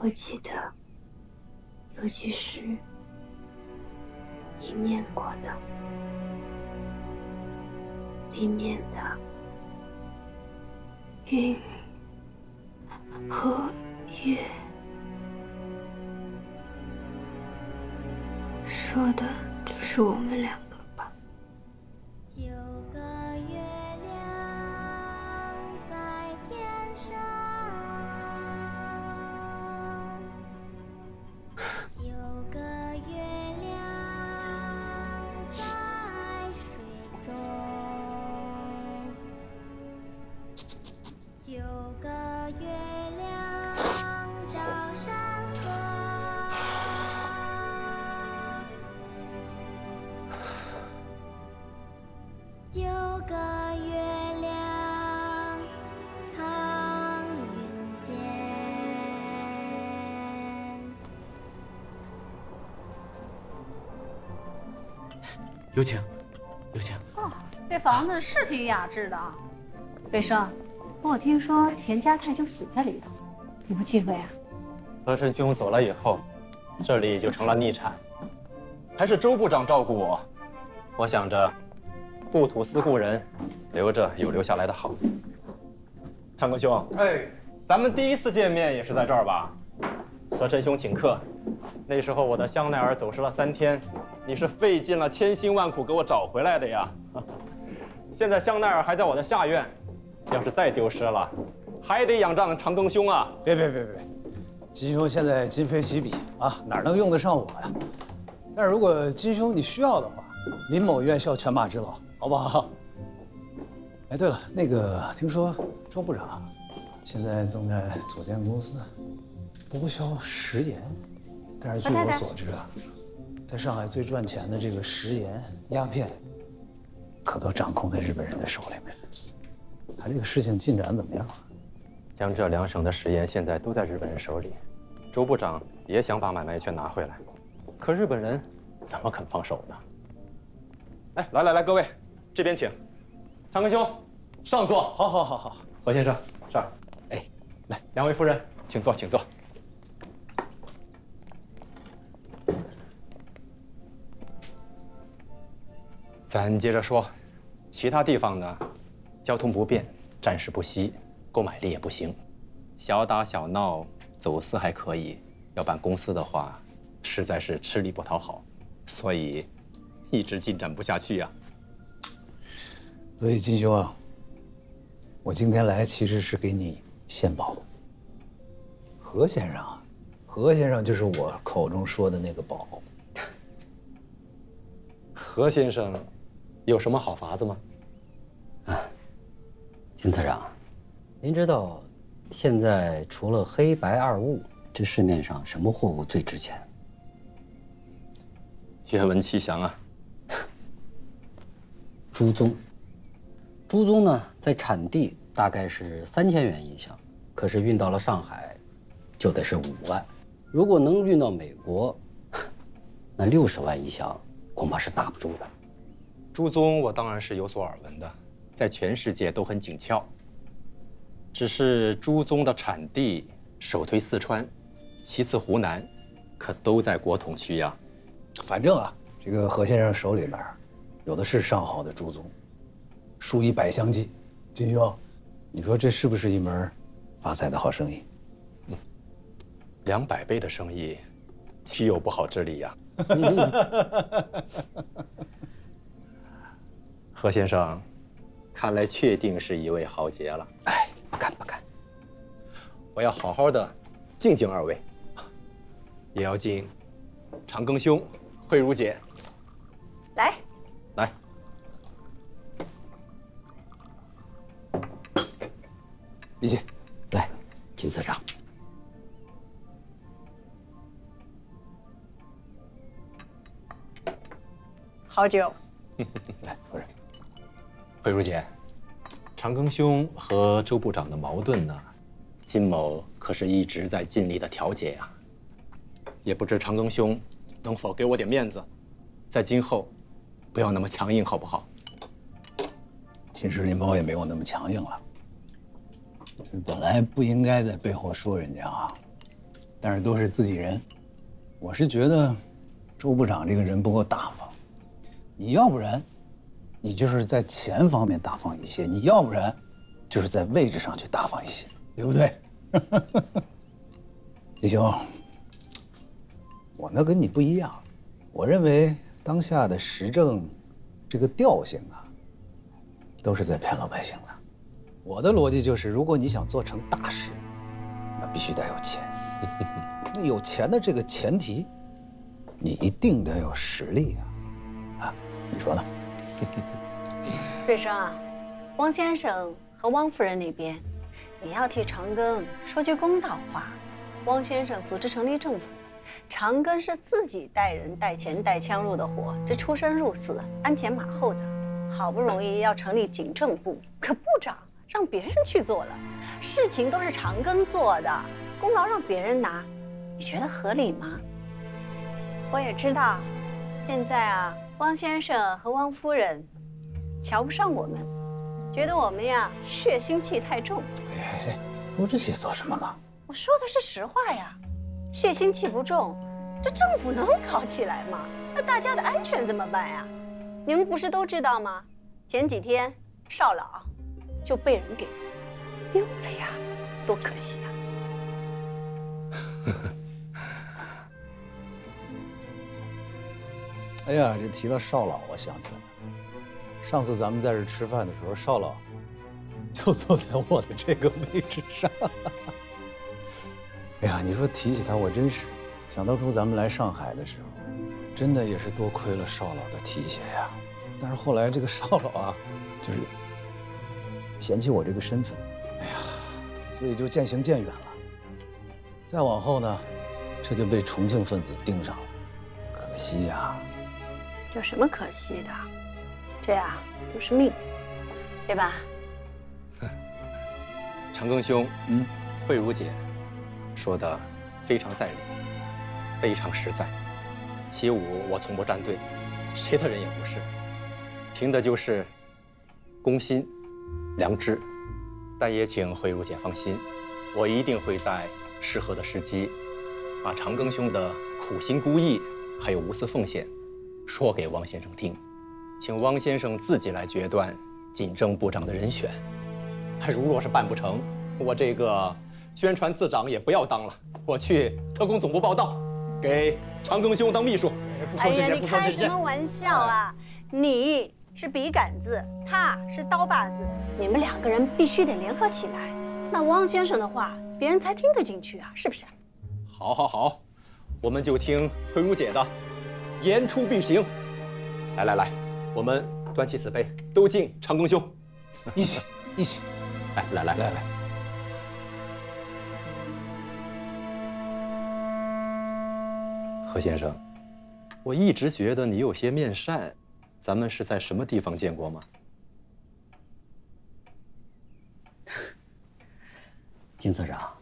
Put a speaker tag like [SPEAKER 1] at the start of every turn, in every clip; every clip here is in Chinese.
[SPEAKER 1] 我记得有句诗你念过的，里面的云和月说的就是我们两个吧。
[SPEAKER 2] 9个月亮在天上，9个月亮在水中，9个月亮照山河。9个月亮藏云间。
[SPEAKER 3] 有请，有请。
[SPEAKER 4] 哦，这房子是挺雅致的啊。北生，我听说田家泰就死在里头，你不忌讳啊？
[SPEAKER 3] 何晨兄走了以后，这里就成了逆产，还是周部长照顾我。我想着，故土思故人，留着有留下来的好。长庚兄，
[SPEAKER 5] 哎，
[SPEAKER 3] 咱们第一次见面也是在这儿吧？何晨兄请客，那时候我的香奈儿走失了3天，你是费尽了千辛万苦给我找回来的呀。现在香奈儿还在我的下院，要是再丢失了，还得仰仗长庚兄啊！
[SPEAKER 5] 别，金兄现在今非昔比啊，哪能用得上我呀？但是如果金兄你需要的话，林某愿效犬马之劳，好不好？哎，对了，那个听说周部长现在正在组建公司，剥削食盐，但是据我所知啊，在上海最赚钱的这个食盐、鸦片，可都掌控在日本人的手里面。他这个事情进展怎么样？
[SPEAKER 3] 江浙2省的食盐现在都在日本人手里，周部长也想把买卖权拿回来，可日本人怎么肯放手呢？哎，来，各位，这边请。长庚兄，上座。
[SPEAKER 5] 好。
[SPEAKER 3] 何先生，上。
[SPEAKER 5] 哎，来
[SPEAKER 3] ，2位夫人，请坐，请坐。咱接着说，其他地方呢，交通不便，战事不息，购买力也不行，小打小闹，走私还可以，要办公司的话，实在是吃力不讨好，所以一直进展不下去呀。
[SPEAKER 5] 所以金兄啊，我今天来其实是给你献宝。何先生啊，何先生就是我口中说的那个宝。
[SPEAKER 3] 何先生有什么好法子吗？
[SPEAKER 6] 金次长，您知道现在除了黑白二物，这市面上什么货物最值钱？
[SPEAKER 3] 愿闻其详啊。
[SPEAKER 6] 猪鬃。猪鬃呢，在产地大概是3000元一箱，可是运到了上海，就得是5万。如果能运到美国，那60万一箱恐怕是打不住的。
[SPEAKER 3] 猪鬃我当然是有所耳闻的，在全世界都很紧俏。只是猪鬃的产地首推四川，其次湖南，可都在国统区呀。
[SPEAKER 5] 反正啊，这个何先生手里面有的是上好的猪鬃，数以百箱计。金兄，你说这是不是一门发财的好生意
[SPEAKER 3] ？200倍的生意，岂有不好之理呀？何先生，看来确定是一位豪杰了。
[SPEAKER 6] 哎，不敢。
[SPEAKER 3] 我要好好的敬敬2位，也要敬长庚兄、慧茹姐。
[SPEAKER 4] 来，
[SPEAKER 5] 理解。
[SPEAKER 6] 来，金次长。
[SPEAKER 4] 好酒。
[SPEAKER 5] 来，夫人。
[SPEAKER 3] 慧茹姐，长庚兄和周部长的矛盾呢，金某可是一直在尽力的调解呀。也不知长庚兄能否给我点面子，在今后不要那么强硬，好不好？
[SPEAKER 5] 其实林某也没有那么强硬了，本来不应该在背后说人家啊。但是都是自己人。我是觉得周部长这个人不够大方，你要不然你就是在钱方面大方一些，你要不然就是在位置上去大方一些，对不对？弟兄，我呢跟你不一样，我认为当下的时政这个调性啊，都是在骗老百姓的。我的逻辑就是，如果你想做成大事，那必须得有钱。那有钱的这个前提，你一定得有实力啊！啊，你说呢？
[SPEAKER 4] 瑞生啊，汪先生和汪夫人那边，你要替长庚说句公道话。汪先生组织成立政府，长庚是自己带人带钱带枪入的伙，这出生入死，鞍前马后的。好不容易要成立警政部，可部长让别人去做了，事情都是长庚做的，功劳让别人拿，你觉得合理吗？我也知道，现在啊，汪先生和汪夫人瞧不上我们，觉得我们呀血腥气太重。
[SPEAKER 5] 哎，说这些做什么嘛？
[SPEAKER 4] 我说的是实话呀，血腥气不重，这政府能搞起来吗？那大家的安全怎么办呀？你们不是都知道吗？前几天邵老就被人给丢了呀，多可惜啊！
[SPEAKER 5] 哎呀，这提到邵老，我想起来了，上次咱们在这吃饭的时候，邵老就坐在我的这个位置上。哎呀，你说提起他，我真是想当初咱们来上海的时候，真的也是多亏了邵老的提携呀。但是后来这个邵老啊，就是嫌弃我这个身份，哎呀，所以就渐行渐远了。再往后呢，这就被重庆分子盯上了，可惜呀。
[SPEAKER 4] 有什么可惜的？这呀都是命，对吧？
[SPEAKER 3] 长庚兄，慧茹姐说的非常在理，非常实在。起舞我从不站队，谁的人也不是，凭的就是公心、良知。但也请慧茹姐放心，我一定会在适合的时机，把长庚兄的苦心孤诣还有无私奉献说给汪先生听，请汪先生自己来决断警政部长的人选。如若是办不成，我这个宣传次长也不要当了，我去特工总部报道，给长庚兄当秘书。
[SPEAKER 5] 不说这些，不说这些。
[SPEAKER 4] 你开什么玩笑啊！你是笔杆子，他是刀把子，你们两个人必须得联合起来，那汪先生的话别人才听得进去啊，是不是？
[SPEAKER 3] 好，好，好，我们就听慧茹姐的，言出必行。来来来，我们端起此杯，都敬长庚兄。
[SPEAKER 5] 一起，
[SPEAKER 3] 来来来
[SPEAKER 5] 来来。
[SPEAKER 3] 何先生，我一直觉得你有些面善，咱们是在什么地方见过吗？
[SPEAKER 6] 金次长，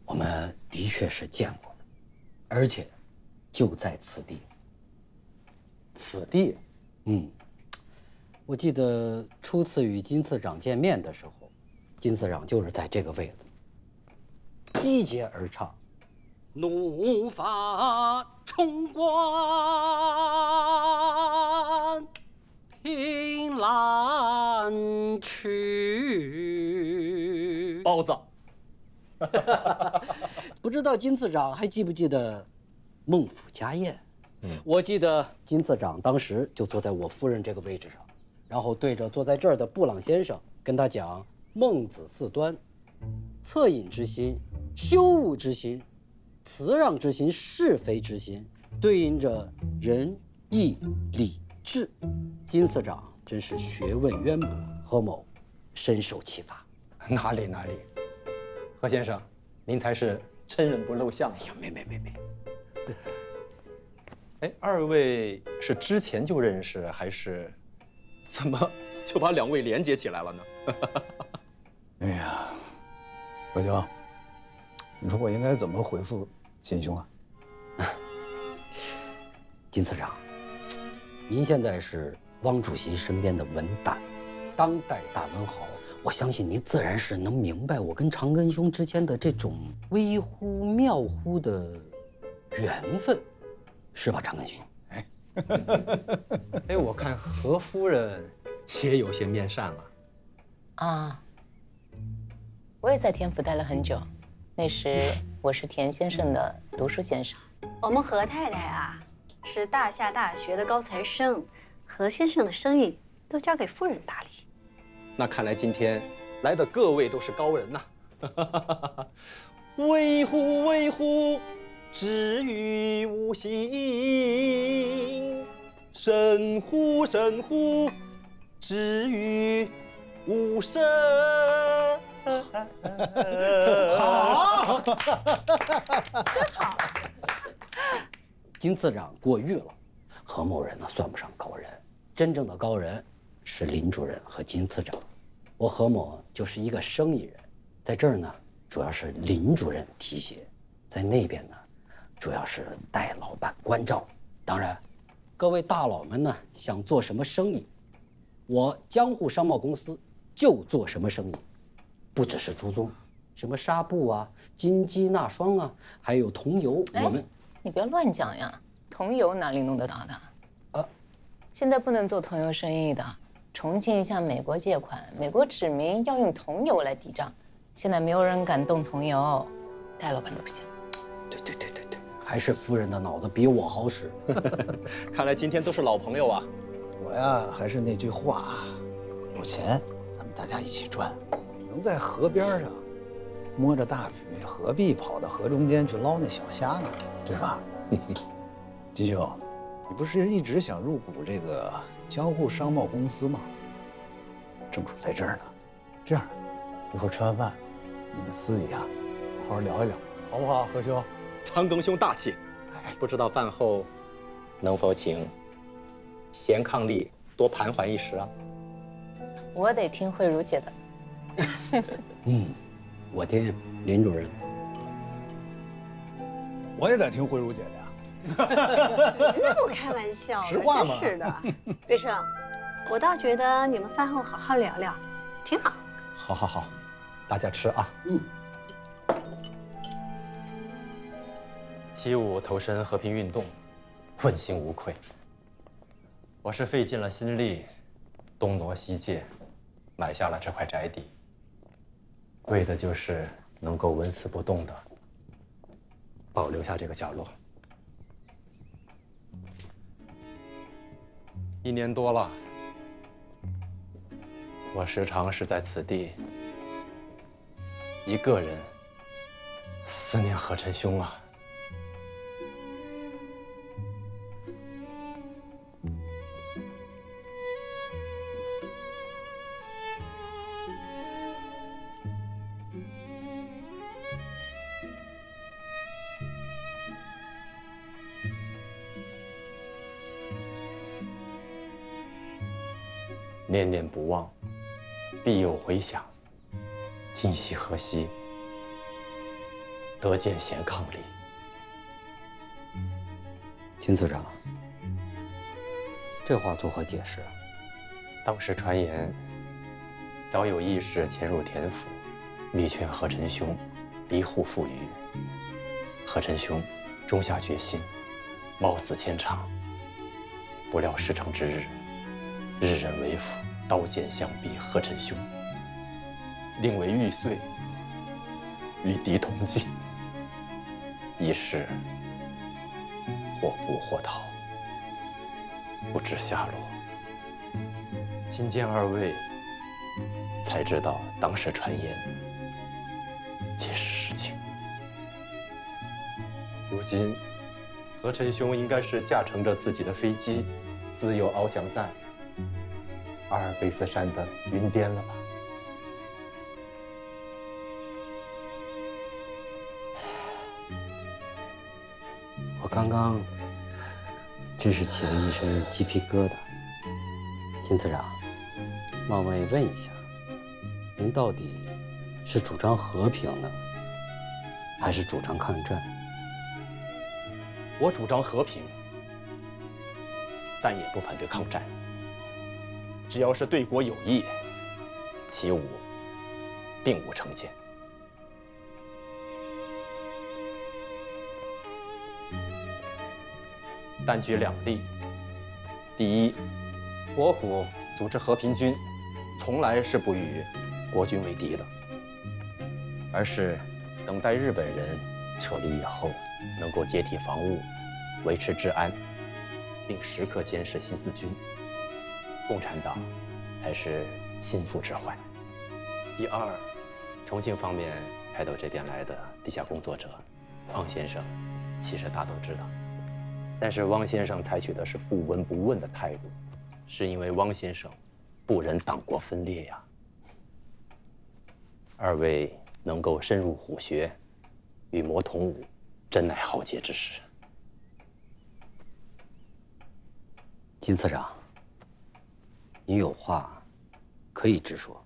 [SPEAKER 6] 我们的确是见过，而且就在此地。
[SPEAKER 3] 此地？
[SPEAKER 6] 我记得初次与金次长见面的时候，金次长就是在这个位子，击节而唱，怒发冲冠，凭栏去。
[SPEAKER 3] 包子。
[SPEAKER 6] 不知道金次长还记不记得孟府家宴？我记得金次长当时就坐在我夫人这个位置上，然后对着坐在这儿的布朗先生跟他讲孟子四端：恻隐之心、羞恶之心、辞让之心、是非之心，对应着仁义礼智。金次长真是学问渊博，何某深受启发。
[SPEAKER 3] 哪里哪里，何先生，您才是真人不露相。
[SPEAKER 6] 哎呀，没。
[SPEAKER 3] 哎，二位是之前就认识，还是怎么就把两位连接起来了呢？
[SPEAKER 5] 哎呀，何兄，你说我应该怎么回复金兄啊？
[SPEAKER 6] 金次长，您现在是汪主席身边的文胆，当代大文豪，我相信您自然是能明白我跟长庚兄之间的这种微乎妙乎的缘分，是吧，长庚兄？
[SPEAKER 3] 哎，我看何夫人也有些面善了。
[SPEAKER 7] 啊，我也在田府待了很久，那时我是田先生的读书先生。
[SPEAKER 4] 我们何太太啊，是大夏大学的高材生，何先生的生意都交给夫人打理。
[SPEAKER 3] 那看来今天来的各位都是高人呐。微乎微乎，至于无形；神乎神乎，至于无声。
[SPEAKER 5] 好，
[SPEAKER 6] 金次长过誉了，何某人呢算不上高人，真正的高人是林主任和金次长。我何某就是一个生意人，在这儿呢主要是林主任提携，在那边呢主要是代老板关照。当然，各位大佬们呢想做什么生意，我江户商贸公司就做什么生意，不只是朱宗，什么纱布啊、金鸡纳霜啊，还有桐油，我们。
[SPEAKER 7] 你不要乱讲呀，桐油哪里弄得到的？现在不能做桐油生意的。重庆向美国借款，美国指明要用桐油来抵账，现在没有人敢动桐油，戴老板都不行。
[SPEAKER 6] 对，还是夫人的脑子比我好使。
[SPEAKER 3] 看来今天都是老朋友啊。
[SPEAKER 5] 我呀，还是那句话，有钱咱们大家一起赚，能在河边上摸着大鱼，何必跑到河中间去捞那小虾呢？对吧？金兄，你不是一直想入股这个江户商贸公司吗？正主在这儿呢。这样，一会儿吃完饭，你们私底下好好聊一聊，好不好？何兄，
[SPEAKER 3] 长庚兄大气。不知道饭后能否请贤伉俪多盘桓一时啊？
[SPEAKER 7] 我得听慧茹姐的。
[SPEAKER 6] 我听林主任。
[SPEAKER 5] 我也得听慧茹姐的呀。
[SPEAKER 4] 那不开玩笑的，
[SPEAKER 5] 实话嘛
[SPEAKER 4] 真是的。瑞生，我倒觉得你们饭后好好聊聊，挺好。
[SPEAKER 3] 好，大家吃啊。起舞投身和平运动，问心无愧。我是费尽了心力，东挪西借，买下了这块宅地，为的就是能够纹丝不动的保留下这个角落。1年多了，我时常是在此地一个人思念何晨兄啊。念念不忘，必有回响。今夕何夕，得见贤伉俪。
[SPEAKER 6] 金次长，这话作何解释啊？
[SPEAKER 3] 当时传言，早有义士潜入田府，力劝何晨兄离户妇孺。何晨兄终下决心，冒死牵肠。不料事成之日，日人为辅，刀剑相逼何晨兄，令为玉碎，与敌同济。一时或捕或逃，不知下落。今见二位，才知道当时传言皆是实情。如今，何晨兄应该是驾乘着自己的飞机，自由翱翔在阿尔卑斯山的云巅了吧？
[SPEAKER 6] 我刚刚真是起了一身鸡皮疙瘩。金次长，冒昧问一下，您到底是主张和平呢，还是主张抗战？
[SPEAKER 3] 我主张和平，但也不反对抗战。只要是对国有益，其武并无成见。但举两例：第一，国府组织和平军，从来是不与国军为敌的，而是等待日本人撤离以后，能够解体防务，维持治安，并时刻监视新四军。共产党才是心腹之患。第二，重庆方面派到这边来的地下工作者，汪先生其实大都知道，但是汪先生采取的是不闻不问的态度，是因为汪先生不忍党国分裂呀。二位能够深入虎穴，与魔同舞，真乃豪杰之士。
[SPEAKER 6] 金次长，你有话可以直说。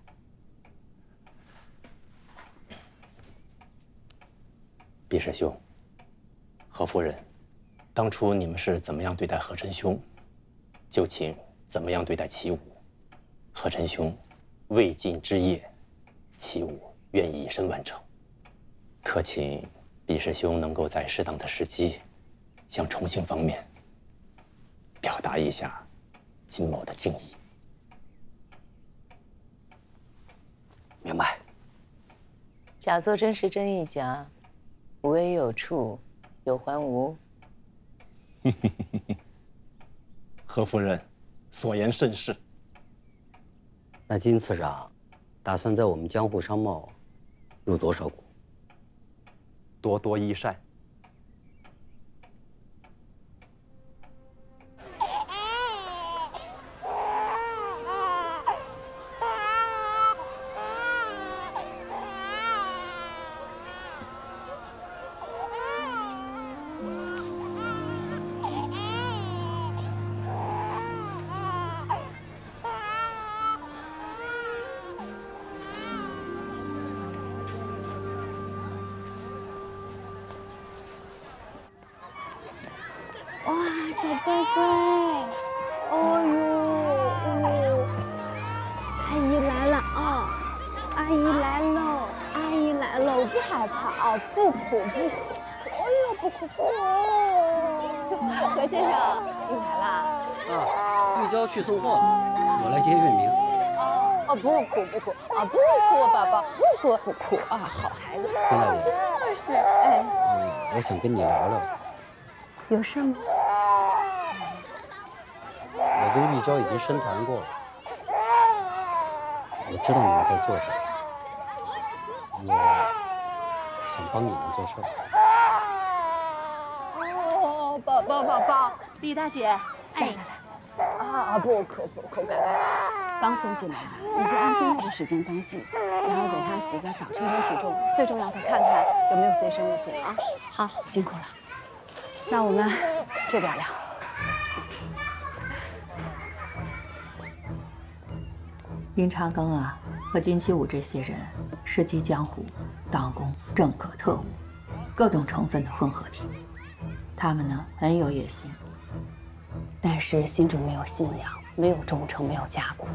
[SPEAKER 3] 毕师兄，何夫人，当初你们是怎么样对待何晨兄，就请怎么样对待齐武。何晨兄未尽之业，齐武愿以身完成。特请毕师兄能够在适当的时机，向重庆方面表达一下金某的敬意。
[SPEAKER 6] 明白。
[SPEAKER 7] 假作真时真亦假，无为有处，有还无。
[SPEAKER 3] 何夫人，所言甚是。
[SPEAKER 6] 那金次长，打算在我们江户商贸入多少股？
[SPEAKER 3] 多多益善。
[SPEAKER 2] 哇，小乖乖，哦呦，阿姨来了啊！阿姨来喽，阿姨来喽，不害怕啊，不哭不哭，哎呦，不哭不哭。何先生，你来啦？
[SPEAKER 6] 啊，玉娇去送货了，我来接月明。
[SPEAKER 7] 哦，不哭不哭啊，不哭，宝宝，不哭不哭啊，好孩子。
[SPEAKER 6] 金大姐，
[SPEAKER 2] 就是，哎，
[SPEAKER 6] 我想跟你聊聊。
[SPEAKER 2] 有事吗？
[SPEAKER 6] 我跟玉娇已经深谈过了，我知道你们在做什么，我想帮你们做事儿。
[SPEAKER 7] 哦，宝宝，李大姐，哎，啊，不哭，乖乖，
[SPEAKER 8] 刚送进来，你就按现在的时间登记，然后给他洗个澡，称称体重，最重要的看看有没有随身物品啊。好，辛苦了。那我们这边聊。
[SPEAKER 9] 林长庚啊，和金七武这些人是集江湖、党工、政客、特务各种成分的混合体。他们呢很有野心，
[SPEAKER 8] 但是心中没有信仰，没有忠诚，没有家国。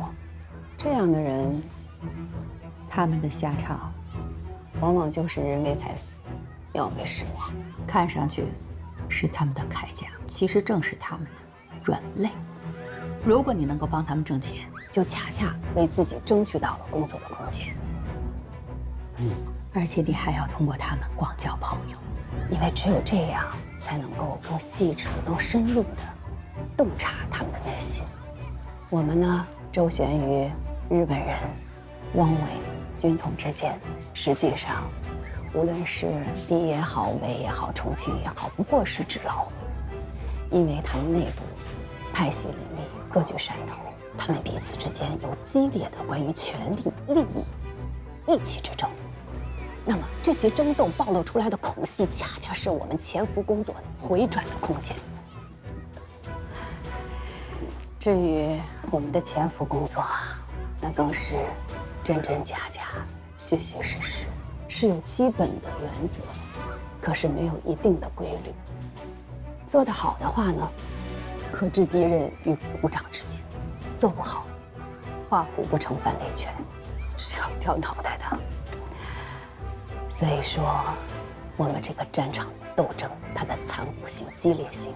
[SPEAKER 8] 这样的人，
[SPEAKER 9] 他们的下场
[SPEAKER 8] 往往就是人为财死，鸟为食亡。
[SPEAKER 9] 看上去是他们的铠甲，其实正是他们的软肋。如果你能够帮他们挣钱，
[SPEAKER 8] 就恰恰为自己争取到了工作的空间。
[SPEAKER 9] 而且你还要通过他们广交朋友，
[SPEAKER 8] 因为只有这样，才能够更细致、更深入地洞察他们的内心。我们呢，周旋于日本人、汪伪、军统之间，实际上，无论是李也好、伪也好、重庆也好，不过是纸老虎。因为他们内部派系林立，各具山头，他们彼此之间有激烈的关于权力、利益、义气之争。那么这些争斗暴露出来的孔隙，恰恰是我们潜伏工作回转的空间。至于我们的潜伏工作，那更是真真假假、虚虚实实，是有基本的原则，可是没有一定的规律。做得好的话呢，可置敌人于股掌之间；做不好，画虎不成反类犬，是要掉脑袋的。所以说，我们这个战场斗争，它的残酷性、激烈性，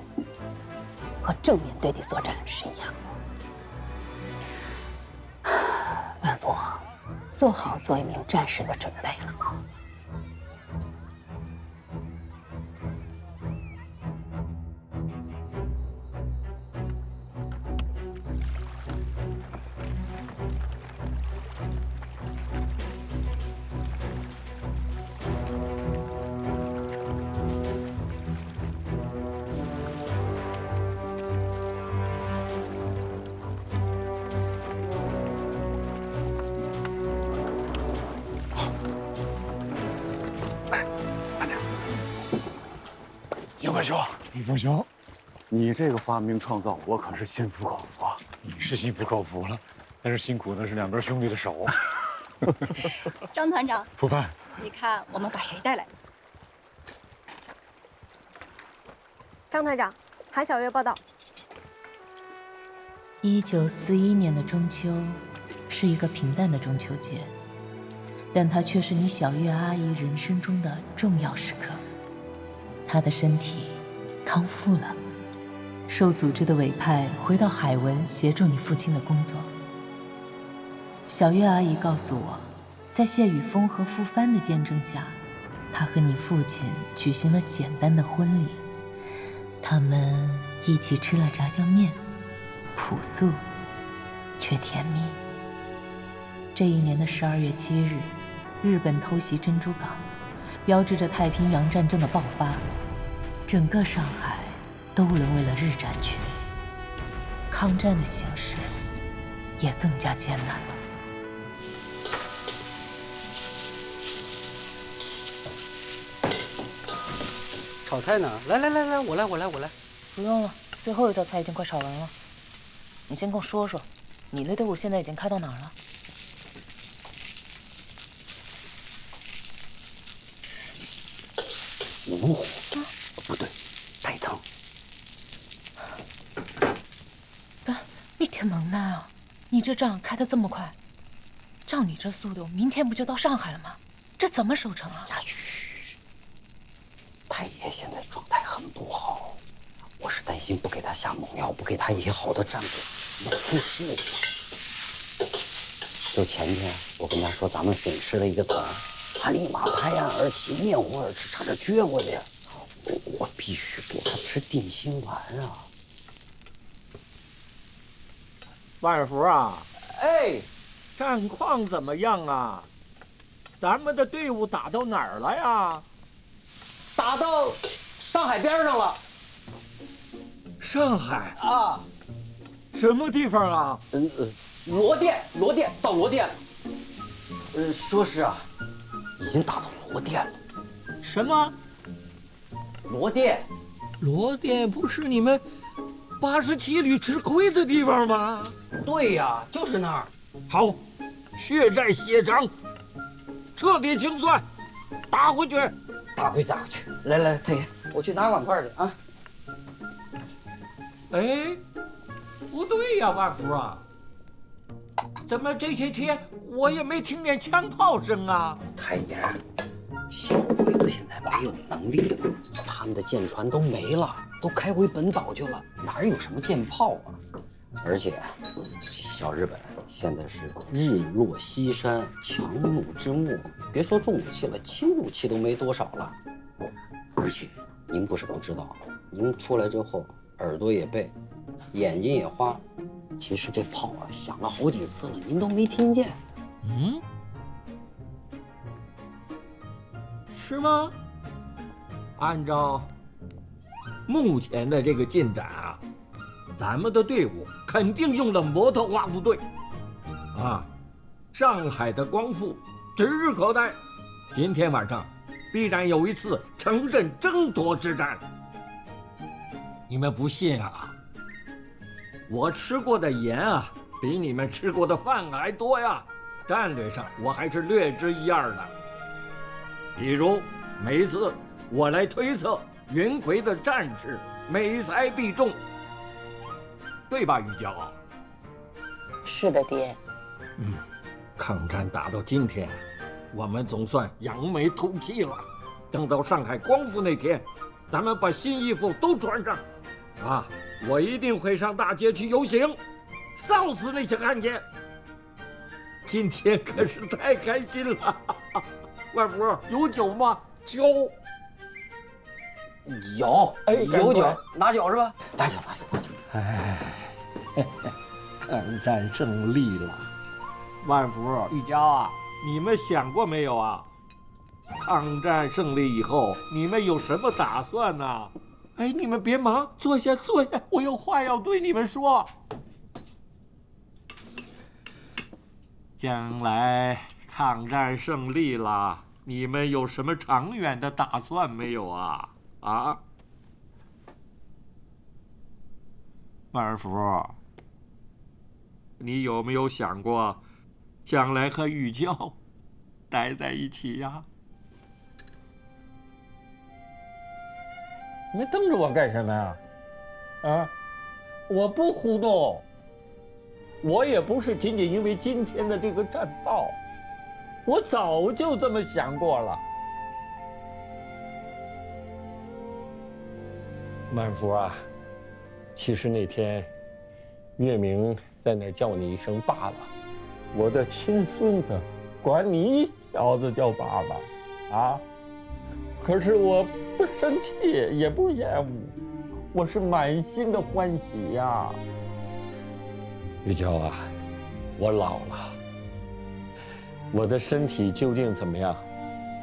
[SPEAKER 8] 和正面对敌作战是一样的。万福，做好做一名战士的准备了吗？
[SPEAKER 10] 尹冠兄，
[SPEAKER 11] 李凤雄，
[SPEAKER 10] 你这个发明创造，我可是心服口服啊！
[SPEAKER 11] 你是心服口服了，但是辛苦的是两边兄弟的手。
[SPEAKER 12] 张团长，
[SPEAKER 11] 副办，
[SPEAKER 12] 你看我们把谁带来？
[SPEAKER 13] 张团长，韩小月报道。
[SPEAKER 7] 1941年的中秋，是一个平淡的中秋节，但它却是你小月阿姨人生中的重要时刻。她的身体康复了，受组织的委派回到海文协助你父亲的工作。小月阿姨告诉我，在谢雨峰和傅帆的见证下，她和你父亲举行了简单的婚礼。他们一起吃了炸酱面，朴素却甜蜜。这一年的12月7日，日本偷袭珍珠港，标志着太平洋战争的爆发，整个上海都沦为了日战区，抗战的形势也更加艰难了。
[SPEAKER 6] 炒菜呢？来，我来。
[SPEAKER 7] 不用了，最后一道菜已经快炒完了。你先跟我说说，你那队伍现在已经开到哪儿了？
[SPEAKER 6] 芜湖，不对，代仓。
[SPEAKER 7] 你挺能耐啊！你这仗开得这么快，照你这速度，明天不就到上海了吗？这怎么守城啊？
[SPEAKER 6] 嘘，太爷现在状态很不好，我是担心不给他下猛药，不给他一些好的战略，要出事情。就前天我跟他说咱们损失了一个团，他立马拍案而起，面红耳赤，差点撅过去。我必须给他吃定心丸啊！
[SPEAKER 14] 万福啊，
[SPEAKER 15] 哎，
[SPEAKER 14] 战况怎么样啊？咱们的队伍打到哪儿了呀？
[SPEAKER 15] 打到上海边上了。
[SPEAKER 14] 上海
[SPEAKER 15] 啊？
[SPEAKER 14] 什么地方啊？
[SPEAKER 15] 罗店到罗店了。
[SPEAKER 6] 说是啊，已经打到罗店了。
[SPEAKER 14] 什么？
[SPEAKER 6] 罗店？
[SPEAKER 14] 罗店不是你们87旅吃亏的地方吗？
[SPEAKER 6] 对呀，就是那儿。
[SPEAKER 14] 好，血债血偿，彻底清算，打回去。
[SPEAKER 6] 打回去。来，太爷，我去拿碗筷去啊。
[SPEAKER 14] 哎，不对呀，万福啊，怎么这些天我也没听见枪炮声啊？
[SPEAKER 6] 太爷，小鬼子现在没有能力了，他们的舰船都没了，都开回本岛去了，哪有什么舰炮啊？而且，小日本现在是日落西山，强弩之末，别说重武器了，轻武器都没多少了。而且，您不是不知道，您出来之后耳朵也背，眼睛也花，其实这炮啊响了好几次了，您都没听见。
[SPEAKER 14] 嗯，是吗？按照目前的这个进展啊，咱们的队伍肯定用了摩托化部队，啊，上海的光复指日可待。今天晚上必然有一次城镇争夺之战。你们不信啊？我吃过的盐啊，比你们吃过的饭还多呀。战略上我还是略知一二的。比如每一次我来推测云魁的战士每猜必中，对吧，玉娇？
[SPEAKER 7] 是的，爹。
[SPEAKER 14] 抗战打到今天，我们总算扬眉吐气了。等到上海光复那天，咱们把新衣服都穿上，啊，我一定会上大街去游行，臊死那些汉奸。今天可是太开心了，万福有酒吗？酒。
[SPEAKER 6] 有，
[SPEAKER 14] 哎，
[SPEAKER 6] 有酒，拿酒是吧？拿酒。
[SPEAKER 14] 哎，抗战胜利了，万福、玉娇啊，你们想过没有啊？抗战胜利以后，你们有什么打算呢？哎，你们别忙，坐下，我有话要对你们说。将来抗战胜利了，你们有什么长远的打算没有啊？啊？万儿福，你有没有想过，将来和玉娇待在一起呀？你瞪着我干什么呀？啊，我不糊弄，我也不是仅仅因为今天的这个战报，我早就这么想过了。满福啊，其实那天月明在那叫你一声爸爸，我的亲孙子管你小子叫爸爸啊，可是我不生气也不厌恶，我是满心的欢喜呀。玉娇啊，我老了，我的身体究竟怎么样，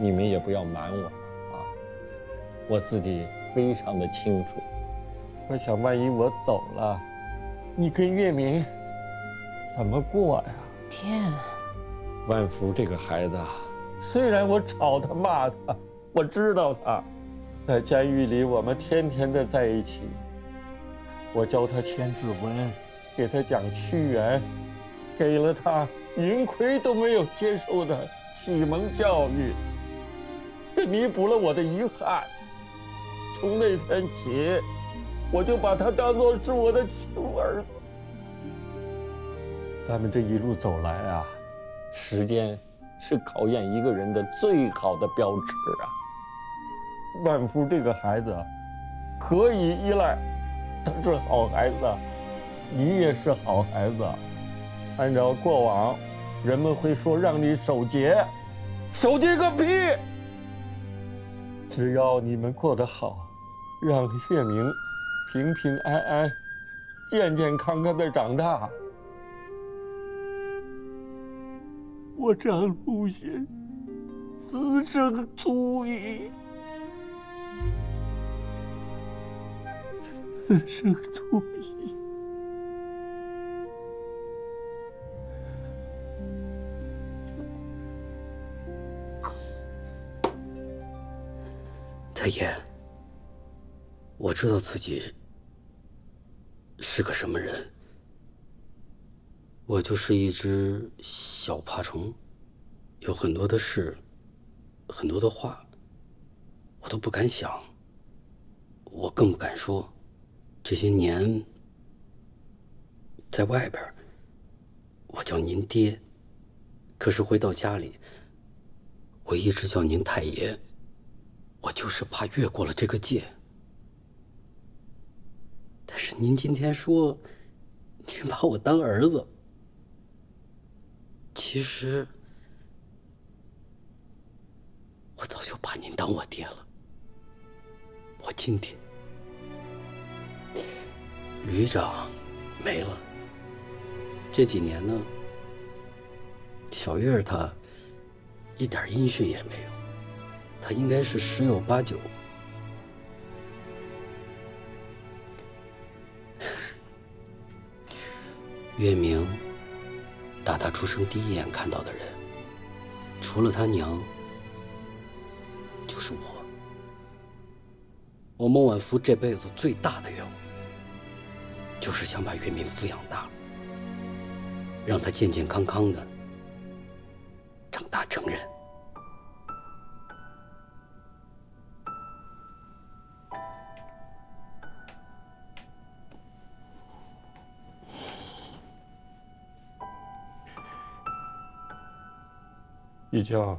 [SPEAKER 14] 你们也不要瞒我啊，我自己非常的清楚。我想万一我走了，你跟月明怎么过呀？
[SPEAKER 7] 天，
[SPEAKER 14] 万福这个孩子啊，虽然我吵他骂他，我知道他在监狱里我们天天的在一起，我教他签字文，给他讲屈原，给了他云魁都没有接受的启蒙教育，这弥补了我的遗憾。从那天起，我就把他当作是我的亲儿子。咱们这一路走来啊，时间是考验一个人的最好的标尺啊。万福这个孩子可以依赖，他是好孩子，你也是好孩子。按照过往，人们会说让你守节，守节个屁！只要你们过得好，让月明平平安安、健健康康的长大，我张路贤此生足矣。此生足矣。
[SPEAKER 6] 大爷，我知道自己是个什么人，我就是一只小爬虫，有很多的事，很多的话，我都不敢想，我更不敢说。这些年在外边，我叫您爹，可是回到家里，我一直叫您太爷，我就是怕越过了这个界。但是您今天说，您把我当儿子，其实我早就把您当我爹了。我今天旅长没了，这几年呢，小月她一点音讯也没有，她应该是十有八九。月明，打他出生第一眼看到的人，除了他娘，就是我。我孟晚福这辈子最大的愿望，就是想把月明抚养大，让他健健康康的长大成人。
[SPEAKER 14] 玉娇，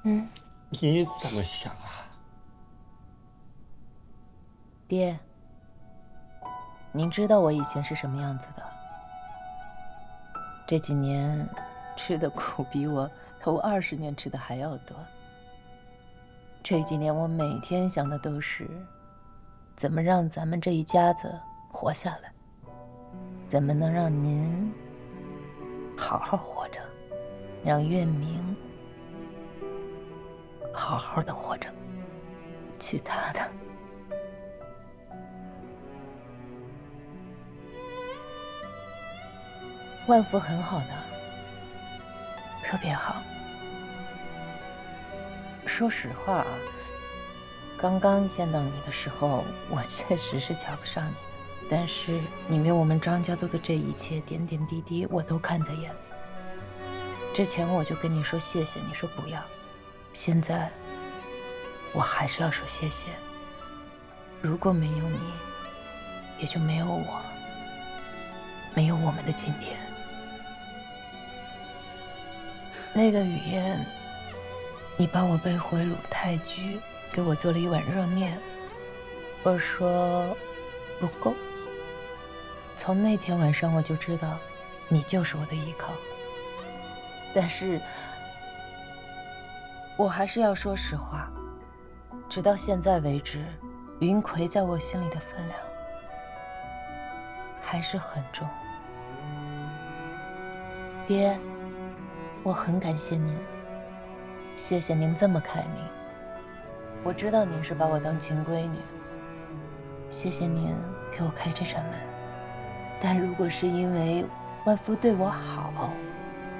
[SPEAKER 14] 你怎么想啊？
[SPEAKER 7] 爹，您知道我以前是什么样子的？这几年吃的苦比我头20年吃的还要多。这几年我每天想的都是，怎么让咱们这一家子活下来，怎么能让您好好活着，让月明好好的活着，其他的。万福很好的，特别好。说实话啊，刚刚见到你的时候，我确实是瞧不上你，但是你为我们张家做的这一切点点滴滴，我都看在眼里。之前我就跟你说谢谢，你说不要，现在我还是要说谢谢。如果没有你，也就没有我，没有我们的今天。那个雨夜，你把我背回鲁太居，给我做了一碗热面。我说不够。从那天晚上我就知道，你就是我的依靠。但是，我还是要说实话，直到现在为止，云葵在我心里的分量还是很重。爹，我很感谢您，谢谢您这么开明。我知道您是把我当亲闺女，谢谢您给我开这扇门。但如果是因为万福对我好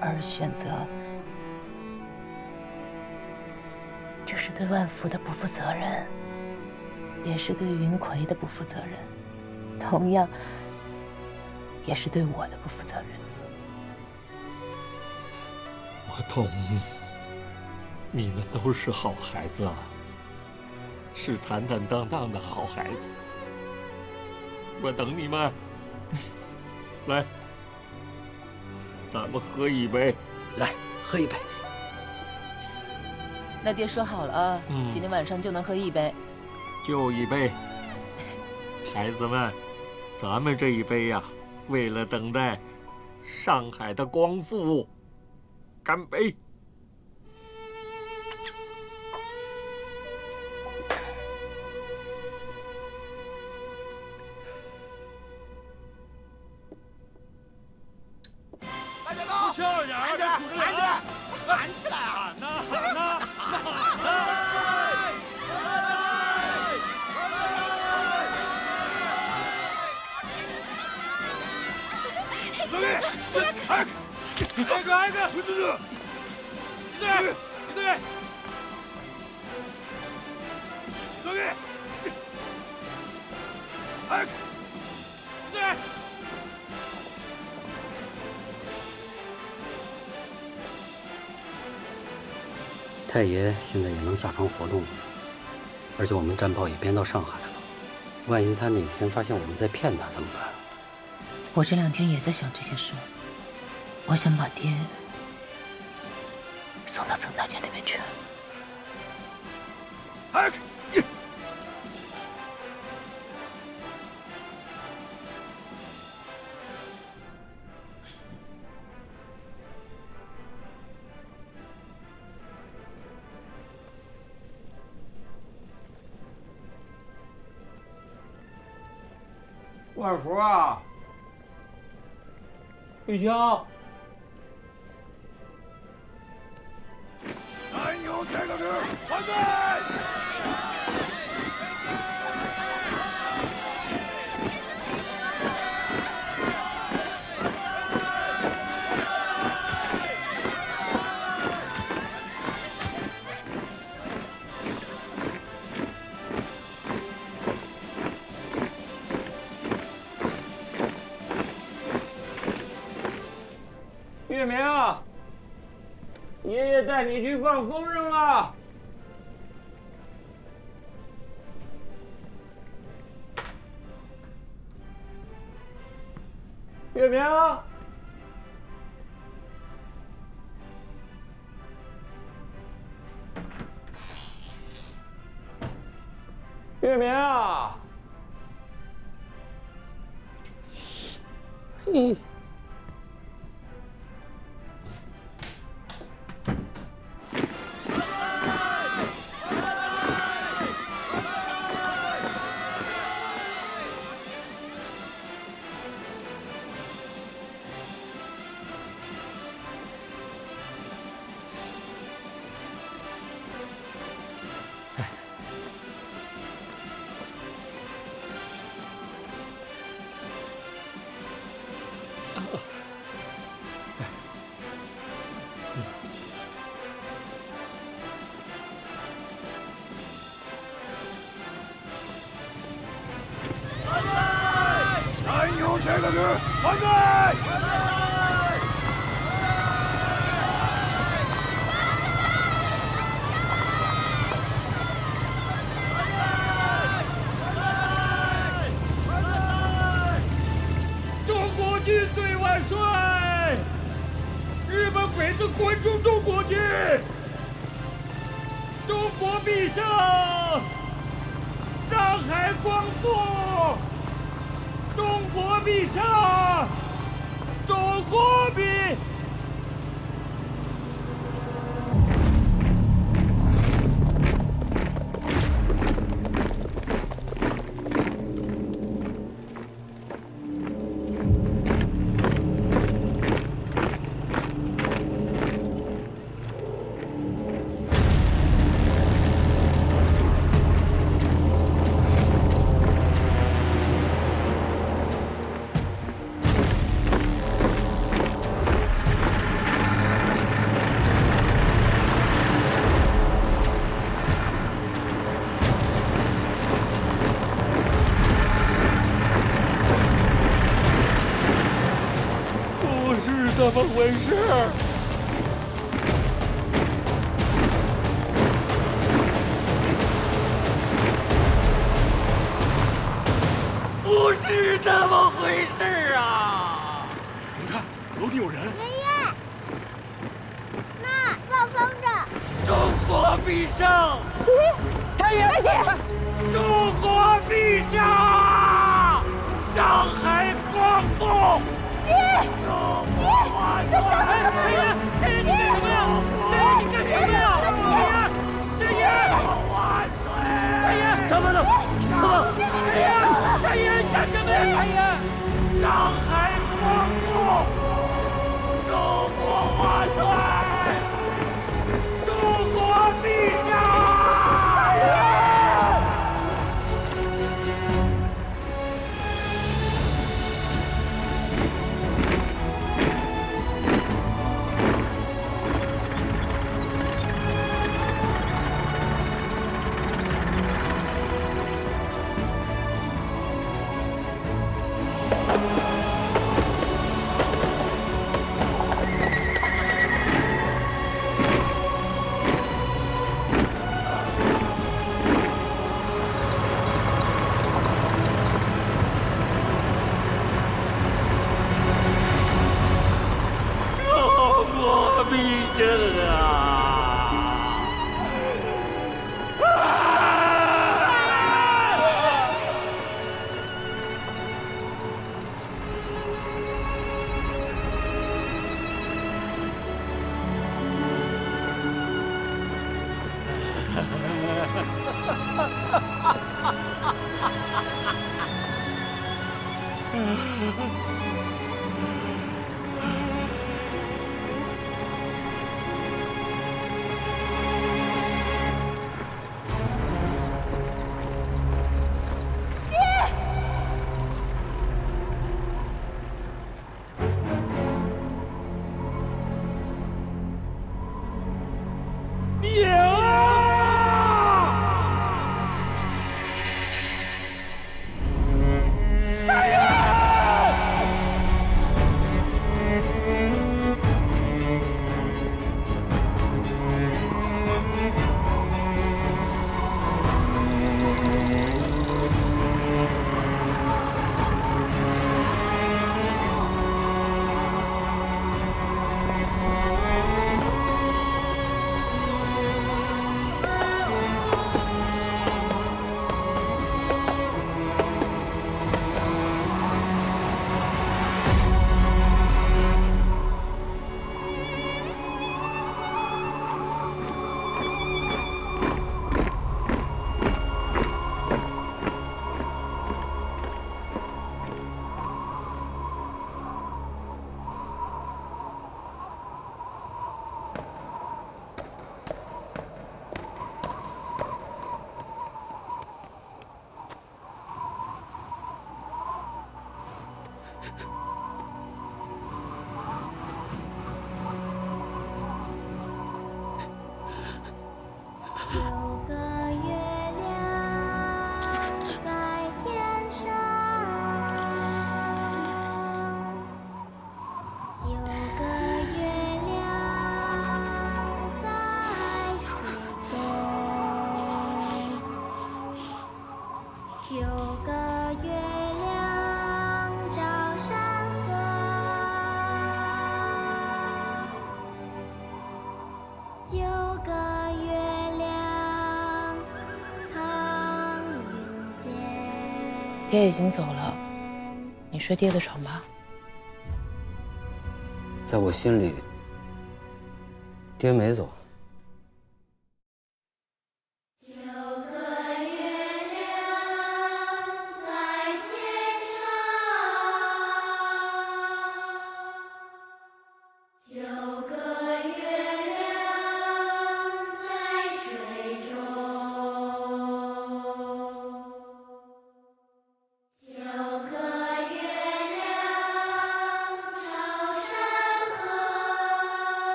[SPEAKER 7] 而选择，这是对万福的不负责任，也是对云葵的不负责任，同样也是对我的不负责任。
[SPEAKER 14] 我懂，你们都是好孩子，是坦坦荡荡的好孩子。我等你们，来，咱们喝一杯，
[SPEAKER 6] 来喝一杯。
[SPEAKER 7] 那爹说好了啊，今天晚上就能喝一杯，
[SPEAKER 14] 就一杯。孩子们，咱们这一杯呀，为了等待上海的光复，干杯！
[SPEAKER 11] 不笑点儿，这鼓着脸，喊起来啊！喊呐喊呐喊呐！小玉，哎，挨个，一队，小玉，哎，一队。
[SPEAKER 6] 太爷现在也能下床活动了，而且我们战报也编到上海了。万一他哪天发现我们在骗他怎么办？
[SPEAKER 7] 我这2天也在想这件事，我想把爹送到曾大姐那边去。
[SPEAKER 11] 哎，
[SPEAKER 14] 万福啊，玉清，
[SPEAKER 11] 南有天罡之万岁！
[SPEAKER 14] 月明，爷爷带你去放风筝了。月明，月明啊！嘿。
[SPEAKER 11] 这个是反对！
[SPEAKER 14] 中国军队万岁！日本鬼子滚出中国去！中国必胜！上海光复！中国必胜！中国必！怎么回事？不是这么回事啊！
[SPEAKER 11] 你看，楼梯有人。
[SPEAKER 16] 爷爷，那放风筝。
[SPEAKER 14] 中国必胜！太爷，中国必胜！上海光复！
[SPEAKER 16] 这小子怎么了？
[SPEAKER 14] 太爷，你干什么呀？太爷，你干什么呀？太爷，太爷，怎么了？怎么？太爷，你干什么呀？太爷，上海光复！中国万岁！中国必胜！
[SPEAKER 7] 爹已经走了，你睡爹的床吧。
[SPEAKER 6] 在我心里，爹没走。